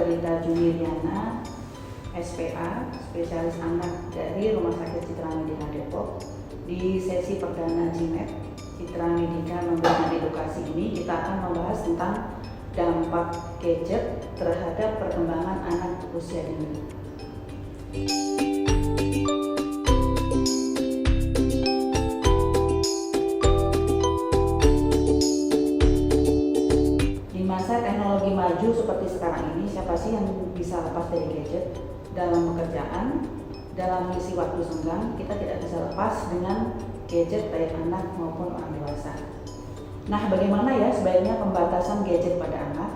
Rita Jumiliana, SPA, spesialis anak dari Rumah Sakit Citra Medika Depok. Di sesi perdana GMAT, Citra Medika memberikan edukasi ini, kita akan membahas tentang dampak gadget terhadap perkembangan anak usia dini. Di masa teknologi maju seperti sekarang ini, siapa sih yang bisa lepas dari gadget? Dalam pekerjaan, dalam mengisi waktu senggang, kita tidak bisa lepas dengan gadget baik anak maupun orang dewasa. Nah, bagaimana ya sebaiknya pembatasan gadget pada anak?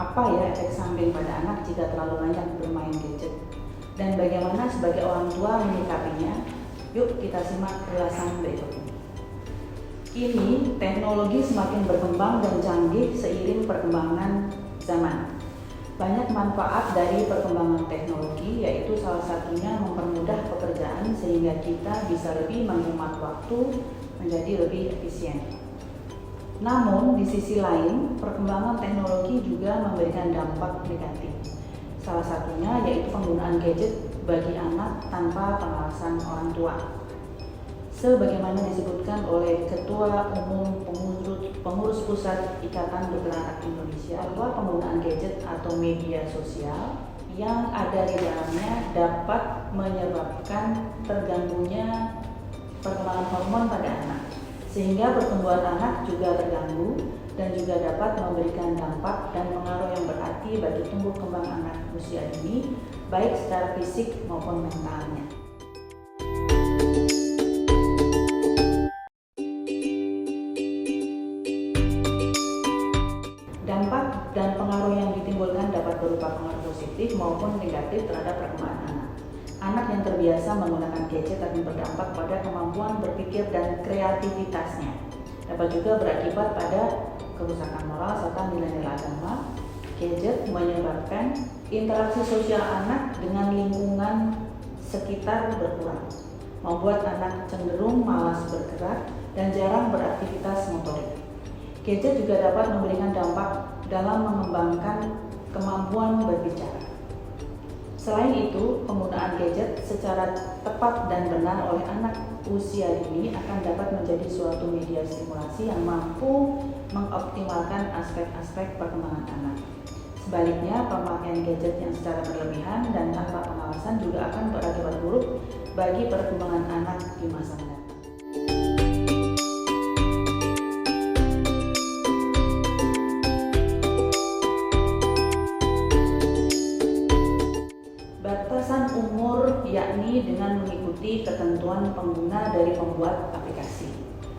Apa ya efek samping pada anak jika terlalu banyak bermain gadget? Dan bagaimana sebagai orang tua menyikapinya? Yuk kita simak ulasan berikut ini. Kini teknologi semakin berkembang dan canggih seiring perkembangan zaman. Banyak manfaat dari perkembangan teknologi, yaitu salah satunya mempermudah pekerjaan sehingga kita bisa lebih menghemat waktu menjadi lebih efisien. Namun di sisi lain, perkembangan teknologi juga memberikan dampak negatif. Salah satunya yaitu penggunaan gadget bagi anak tanpa pengawasan orang tua. Sebagaimana disebutkan oleh Ketua Umum Pengurus Pusat Ikatan Dokter Anak Indonesia, bahwa penggunaan gadget atau media sosial yang ada di dalamnya dapat menyebabkan terganggunya perkembangan hormon pada anak, sehingga pertumbuhan anak juga terganggu dan juga dapat memberikan dampak dan pengaruh yang berarti bagi tumbuh kembang anak usia dini, baik secara fisik maupun mentalnya. Dampak dan pengaruh yang ditimbulkan dapat berupa pengaruh positif maupun negatif terhadap perkembangan anak. Anak yang terbiasa menggunakan gadget akan berdampak pada kemampuan berpikir dan kreativitasnya. Dapat juga berakibat pada kerusakan moral serta nilai-nilai agama. Gadget menyebabkan interaksi sosial anak dengan lingkungan sekitar berkurang, membuat anak cenderung malas bergerak dan jarang beraktivitas motorik. Gadget juga dapat memberikan dampak dalam mengembangkan kemampuan berbicara. Selain itu, penggunaan gadget secara tepat dan benar oleh anak usia dini akan dapat menjadi suatu media stimulasi yang mampu mengoptimalkan aspek-aspek perkembangan anak. Sebaliknya, pemakaian gadget yang secara berlebihan dan tanpa pengawasan juga akan berakibat buruk bagi perkembangan anak di masa mendatang. Batasan umur yakni dengan mengikuti ketentuan pengguna dari pembuat aplikasi.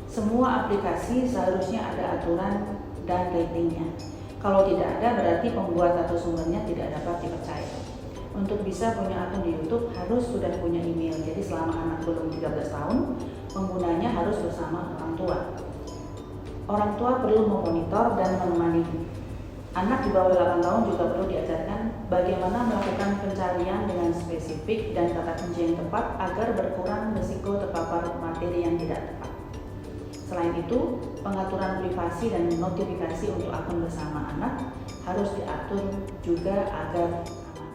Semua aplikasi seharusnya ada aturan dan ratingnya. Kalau tidak ada, berarti pembuat atau sumbernya tidak dapat dipercaya. Untuk bisa punya akun di YouTube harus sudah punya email. Jadi selama anak belum 13 tahun, penggunanya harus bersama orang tua. Orang tua perlu memonitor dan menemani. Anak di bawah 8 tahun juga perlu diajarkan bagaimana melakukan pencarian dengan spesifik dan kata kunci yang tepat agar berkurang risiko terpapar materi yang tidak tepat. Selain itu, pengaturan privasi dan notifikasi untuk akun bersama anak harus diatur juga agar aman.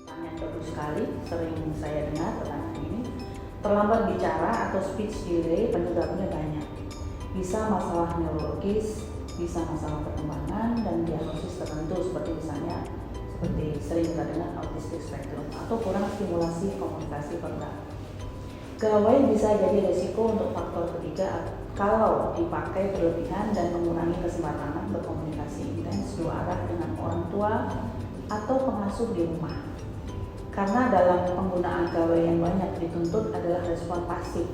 Pertanyaan bagus sekali, sering saya dengar pertanyaan ini. Terlambat bicara atau speech delay penyebabnya banyak. Bisa masalah neurologis, bisa masalah perkembangan dan diagnosis tertentu seperti misalnya sering kita dengar autistic spectrum atau kurang stimulasi komunikasi verbal. Gawai bisa jadi risiko untuk faktor ketiga kalau dipakai berlebihan dan mengurangi kesempatan anak berkomunikasi intens dua arah dengan orang tua atau pengasuh di rumah. Karena dalam penggunaan gawai yang banyak dituntut adalah respon pasif,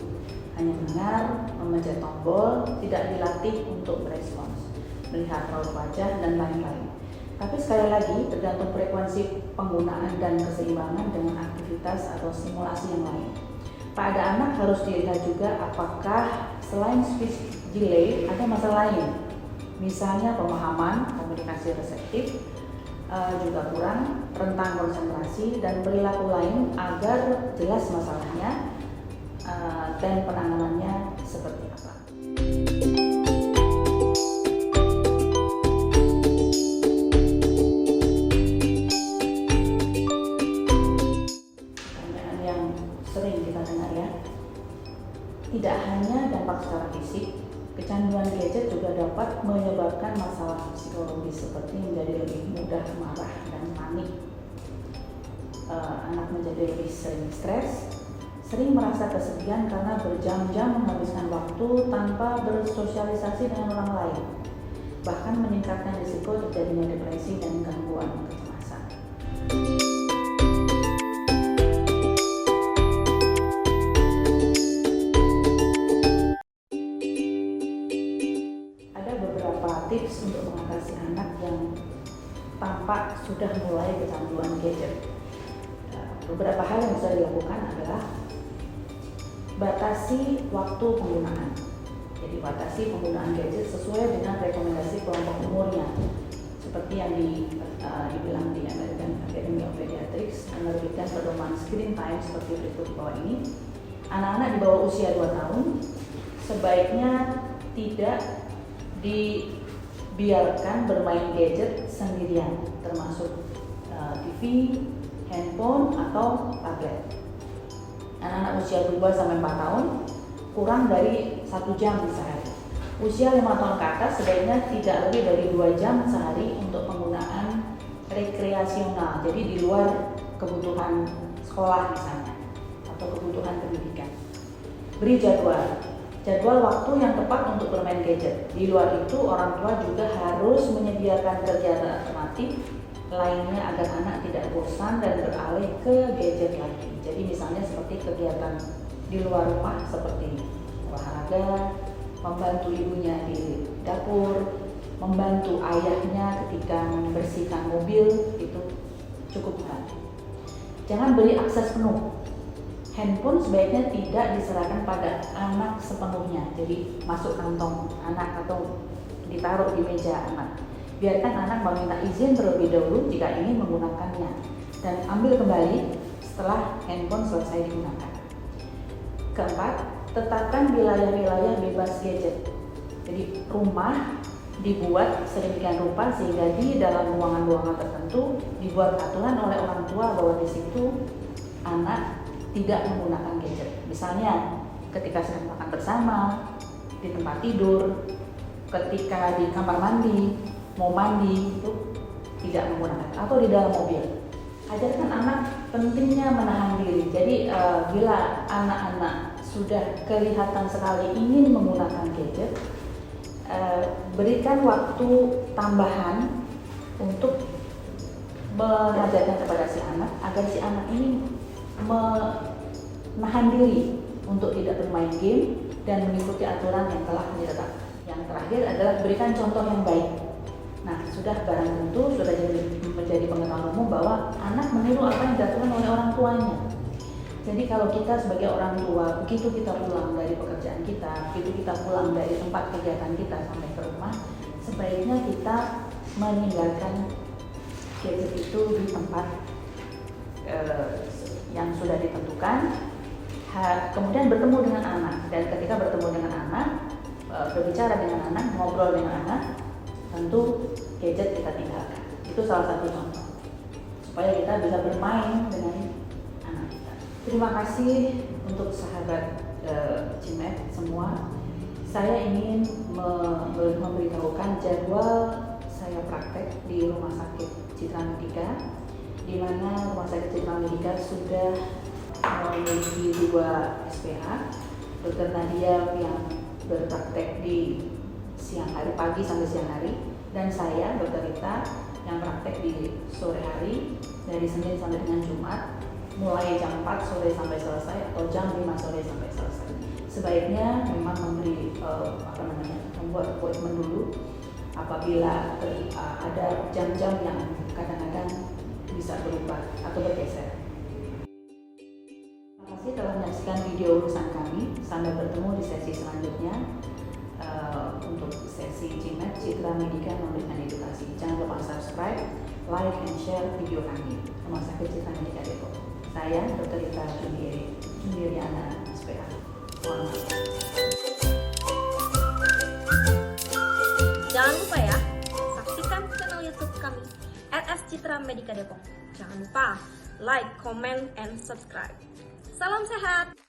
hanya mendengar, memencet tombol, tidak dilatih untuk merespons, melihat raut wajah dan lain-lain. Tapi sekali lagi tergantung frekuensi penggunaan dan keseimbangan dengan aktivitas atau stimulasi yang lain. Pada anak harus dilihat juga apakah selain speech delay ada masalah lain, misalnya pemahaman, komunikasi reseptif juga kurang, rentan konsentrasi dan perilaku lain. Agar jelas masalahnya, dan penanganannya seperti apa. Pertanyaan yang sering kita dengar ya, tidak hanya dampak secara fisik, kecanduan gadget juga dapat menyebabkan masalah psikologis seperti menjadi lebih mudah marah dan panik. Anak menjadi lebih sering stres, sering merasa kesepian karena berjam-jam menghabiskan waktu tanpa bersosialisasi dengan orang lain, bahkan meningkatkan risiko terjadinya depresi dan gangguan kecemasan. Ada beberapa tips untuk mengatasi anak yang tampak sudah mulai kecanduan gadget. Beberapa hal yang bisa dilakukan adalah batasi waktu penggunaan. Jadi batasi penggunaan gadget sesuai dengan rekomendasi kelompok umurnya. Seperti yang dibilang di American Academy of Pediatrics, menerbitkan pedoman screen time seperti berikut di bawah ini. Anak-anak di bawah usia 2 tahun sebaiknya tidak dibiarkan bermain gadget sendirian, termasuk TV, handphone, atau tablet. Anak-anak usia 2-4 tahun kurang dari 1 jam sehari. Usia 5 tahun ke atas sebaiknya tidak lebih dari 2 jam sehari untuk penggunaan rekreasional, jadi di luar kebutuhan sekolah misalnya atau kebutuhan pendidikan. Beri jadwal waktu yang tepat untuk bermain gadget. Di luar itu, orang tua juga harus menyediakan kegiatan alternatif lainnya agar anak tidak bosan dan beralih ke gadget lagi. Jadi misalnya seperti kegiatan di luar rumah seperti olahraga, membantu ibunya di dapur, membantu ayahnya ketika membersihkan mobil, itu cukup banget. Jangan beri akses penuh. Handphone sebaiknya tidak diserahkan pada anak sepenuhnya, jadi masuk kantong anak atau ditaruh di meja anak. Biarkan anak meminta izin terlebih dahulu jika ingin menggunakannya, dan ambil kembali setelah handphone selesai digunakan. Keempat, tetapkan wilayah-wilayah bebas gadget. Jadi rumah dibuat sedemikian rupa sehingga di dalam ruangan-ruangan tertentu dibuat aturan oleh orang tua bahwa di situ anak tidak menggunakan gadget. Misalnya ketika sedang makan bersama, di tempat tidur, ketika di kamar mandi, mau mandi, itu tidak menggunakan, atau di dalam mobil. Ajarkan anak pentingnya menahan diri. Jadi bila anak-anak sudah kelihatan sekali ingin menggunakan gadget, berikan waktu tambahan untuk mengajarkan kepada si anak agar si anak ini menahan diri untuk tidak bermain game dan mengikuti aturan yang telah ditetapkan. Yang terakhir adalah berikan contoh yang baik. Nah, sudah barang tentu sudah menjadi pengetahuan umum bahwa anak meniru apa yang dilakukan oleh orang tuanya. Jadi kalau kita sebagai orang tua, begitu kita pulang dari pekerjaan kita, begitu kita pulang dari tempat kegiatan kita sampai ke rumah, sebaiknya kita meninggalkan gadget itu di tempat yang sudah ditentukan, kemudian bertemu dengan anak, dan ketika bertemu dengan anak, berbicara dengan anak, ngobrol dengan anak, tentu gadget kita tinggalkan. Itu salah satu contoh supaya kita bisa bermain dengan anak kita. Terima kasih untuk sahabat CIMED semua. Saya ingin memberitahukan jadwal saya praktek di Rumah Sakit Citra Medika, di mana Rumah Sakit Citra Medika sudah memiliki 2 SPA, Dr. Nadia yang berpraktek di siang hari, pagi sampai siang hari, dan saya, Dr. Rita, yang praktek di sore hari dari Senin sampai dengan Jumat, mulai jam 4 sore sampai selesai atau jam 5 sore sampai selesai. Sebaiknya memang membuat appointment dulu apabila ada jam-jam yang kadang-kadang bisa berubah atau bergeser. Terima kasih telah menyaksikan video urusan kami. Sampai bertemu di sesi selanjutnya. Untuk sesi CIMED, Citra Medika memberikan edukasi. Jangan lupa subscribe, like, and share video kami. Rumah Sakit Citra Medika Depok. Saya Dr. Rita Julieri. Sendiriana SPA. Selamat. Jangan lupa ya, saksikan channel YouTube kami RS Citra Medika Depok. Jangan lupa like, comment, and subscribe. Salam sehat!